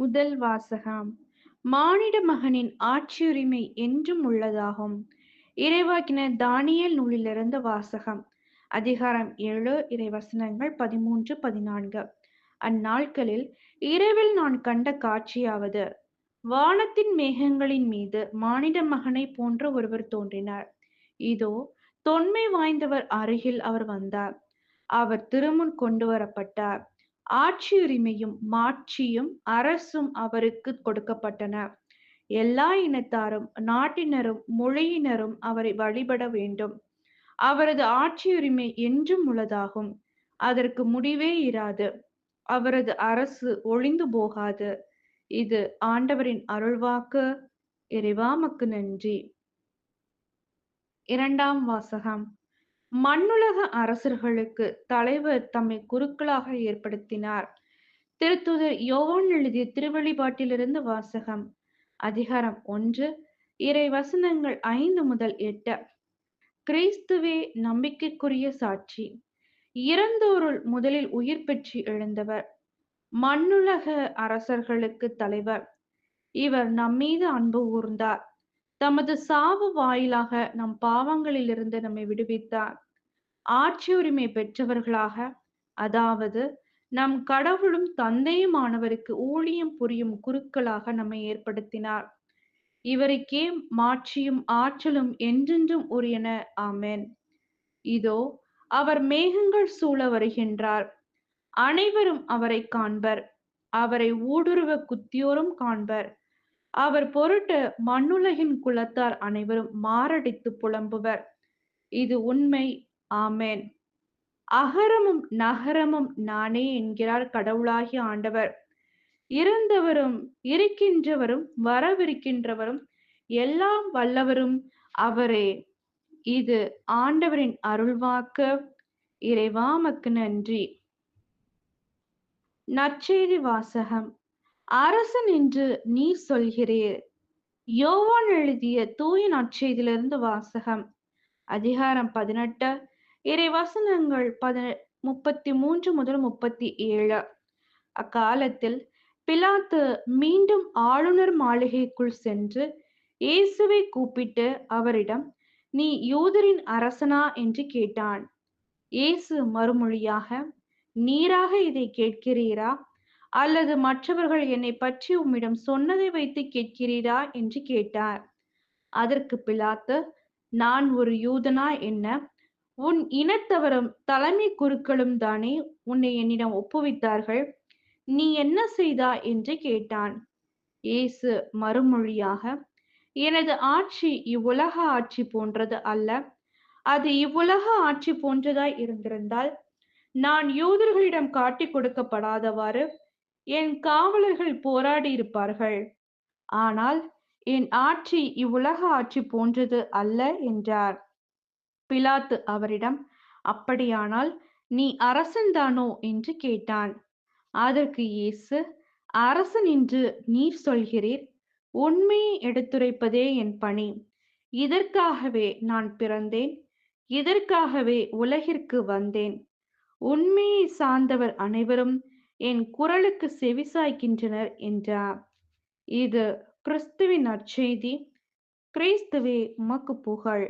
முதல் வாசகம். மானிட மகனின் ஆட்சியுரிமை என்றும் உள்ளதாகும். இறைவாக்கினர் தானியேல் நூலிலிருந்து வாசகம். அதிகாரம் 7, இறைவசனங்கள் 13, 14. அந்நாட்களில் இரவில் நான் கண்ட காட்சியாவது, வானத்தின் மேகங்களின் மீது மானிட மகனைப் போன்ற ஒருவர் தோன்றினார். இதோ, தொன்மை வாய்ந்தவர் அருகில் அவர் வந்தார். அவர் திருமுன் கொண்டு வரப்பட்டார். ஆட்சியுரிமையும் மாட்சியும் அரசும் அவருக்கு கொடுக்கப்பட்டன. எல்லா இனத்தாரும் நாட்டினரும் மொழியினரும் அவரை வழிபட வேண்டும். அவரது ஆட்சியுரிமை என்றும் உள்ளதாகும். அதற்கு முடிவே இராது. அவரது அரசு ஒழிந்து போகாது. இது ஆண்டவரின் அருள்வாக்கு. இறைவா உமக்கு நன்றி. இரண்டாம் வாசகம். மண்ணுலக அரசர்களுக்கு தலைவர் தம்மை குருக்களாக ஏற்படுத்தினார். திருத்தூதர் யோவான் எழுதிய திருவெளிப்பாட்டிலிருந்து வாசகம். அதிகாரம் 1, இறை வசனங்கள் 5 முதல் 8. கிறிஸ்துவே நம்பிக்கைக்குரிய சாட்சி. இறந்தோருள் முதலில் உயிர் பெற்று எழுந்தவர். மண்ணுலக அரசர்களுக்கு தலைவர். இவர் நம்மீது அன்பு கூர்ந்தார். தமது சாவு வாயிலாக நம் பாவங்களிலிருந்து நம்மை விடுவித்தார். ஆட்சியுரிமை பெற்றவர்களாக, அதாவது நம் கடவுளும் தந்தையுமானவருக்கு ஊழியம் புரியும் குருக்களாக நம்மை ஏற்படுத்தினார். இவருக்கே மாட்சியும் ஆற்றலும் என்றென்றும் உரியன. ஆமென். இதோ, அவர் மேகங்கள் சூழ வருகின்றார். அனைவரும் அவரை காண்பர். அவரை ஊடுருவ குத்தியோரும் காண்பர். அவர் பொருட்டு மண்ணுலகின் குலத்தார் அனைவரும் மாரடித்து புலம்புவர். இது உண்மை. ஆமென். அகரமும் நகரமும் நானே என்கிறார் கடவுளாகிய ஆண்டவர். இருந்தவரும் இருக்கின்றவரும் வரவிருக்கின்றவரும் எல்லாம் வல்லவரும் அவரே. இது ஆண்டவரின் அருள்வாக்கு. இறைவா உமக்கு நன்றி. நற்செய்தி வாசகம். அரசன் என்று நீர் சொல்கிறீர். யோவான் எழுதிய தூய நற்செய்தியிலிருந்து வாசகம். அதிகாரம் 18, இறை வசனங்கள் 33 முதல் 37. அக்காலத்தில் பிலாத்து மீண்டும் ஆளுநர் மாளிகைக்குள் சென்று இயேசுவை கூப்பிட்டு அவரிடம், நீ யூதரின் அரசனா என்று கேட்டான். இயேசு மறுமொழியாக, நீராக இதை கேட்கிறீரா, அல்லது மற்றவர்கள் என்னை பற்றி உம்மிடம் சொன்னதை வைத்து கேட்கிறீரா என்று கேட்டார். அதற்கு பிலாத்து, நான் ஒரு யூதனா என்ன? உன் இனத்தவரும் தலைமை குருக்களும் தானே உன்னை என்னிடம் ஒப்புவித்தார்கள். நீ என்ன செய்தாய் என்று கேட்டான். இயேசு மறுமொழியாக, எனது ஆட்சி இவ்வுலக ஆட்சி போன்றது அல்ல. அது இவ்வுலக ஆட்சி போன்றதாய் இருந்திருந்தால், நான் யூதர்களிடம் காட்டிக் கொடுக்கப்படாதவாறு என் காவலர்கள் போராடி இருப்பார்கள். ஆனால் என் ஆட்சி இவ்வுலக ஆட்சி போன்றது அல்ல என்றார். பிலாத்து அவரிடம், அப்படியானால் நீ அரசன்தானோ என்று கேட்டான். அதற்கு இயேசு, அரசன் என்று நீர் சொல்கிறீர். உண்மையை எடுத்துரைப்பதே என் பணி. இதற்காகவே நான் பிறந்தேன். இதற்காகவே உலகிற்கு வந்தேன். உண்மையை சார்ந்தவர் அனைவரும் என் குரலுக்கு செவிசாய்க்கின்றனர் என்றார். இது கிறிஸ்துவின் நற்செய்தி. கிறிஸ்துவே உமக்கு புகழ்.